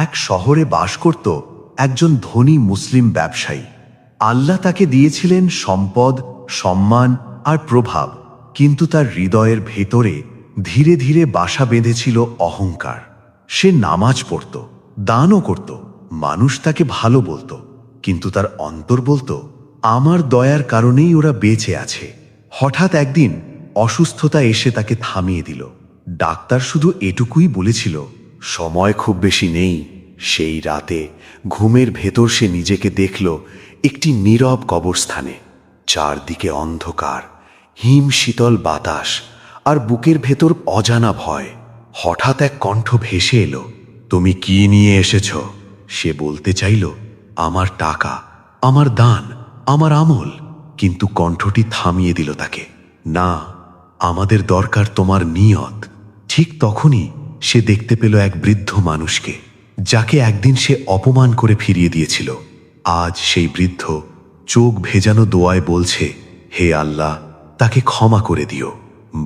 এক শহরে বাস করত একজন ধনী মুসলিম ব্যবসায়ী। আল্লাহ তাকে দিয়েছিলেন সম্পদ, সম্মান আর প্রভাব, কিন্তু তার হৃদয়ের ভেতরে ধীরে ধীরে বাসা বেঁধেছিল অহংকার। সে নামাজ পড়ত, দানও করত, মানুষ তাকে ভালো বলতো, কিন্তু তার অন্তর বলতো, আমার দয়ার কারণেই ওরা বেঁচে আছে। হঠাৎ একদিন অসুস্থতা এসে তাকে থামিয়ে দিল। ডাক্তার শুধু এটুকুই বলেছিল, সময় খুব বেশি নেই। সেই রাতে ঘুমের ভেতর সে নিজেকে দেখল একটি নীরব কবরস্থানে। চারদিকে অন্ধকার, হিম শীতল বাতাস আর বুকের ভেতর অজানা ভয়। হঠাৎ এক কণ্ঠ ভেসে এলো, তুমি কি নিয়ে এসেছ? সে বলতে চাইল, আমার টাকা, আমার দান, আমার আমল, কিন্তু কণ্ঠটি থামিয়ে দিল তাকে। না, আমাদের দরকার তোমার নিয়ত। ঠিক তখনই সে দেখতে পেল এক বৃদ্ধ মানুষকে, যাকে একদিন সে অপমান করে ফিরিয়ে দিয়েছিল। আজ সেই বৃদ্ধ চোখ ভেজানো দোয়ায় বলছে, হে আল্লাহ, তাকে ক্ষমা করে দিও।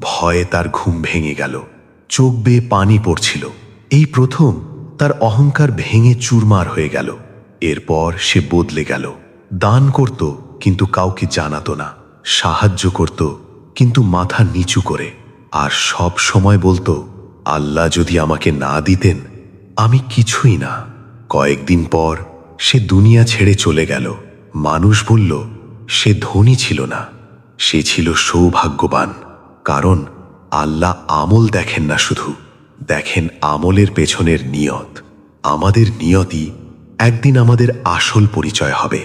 ভয়ে তার ঘুম ভেঙে গেল, চোখ বেয়ে পানি পড়ছিল। এই প্রথম তার অহংকার ভেঙে চুরমার হয়ে গেল। এরপর সে বদলে গেল। দান করত কিন্তু কাউকে জানাতো না, সাহায্য করত কিন্তু মাথা নিচু করে, আর সব সময় বলতো, আল্লাহ যদি আমাকে না দিতেন আমি কিছুই না। কয়েকদিন পর সে দুনিয়া ছেড়ে চলে গেল। মানুষ বলল, সে ধনী ছিল না, সে ছিল সৌভাগ্যবান। কারণ আল্লাহ আমল দেখেন না, শুধু দেখেন আমলের পেছনের নিয়ত। আমাদের নিয়তই একদিন আমাদের আসল পরিচয় হবে।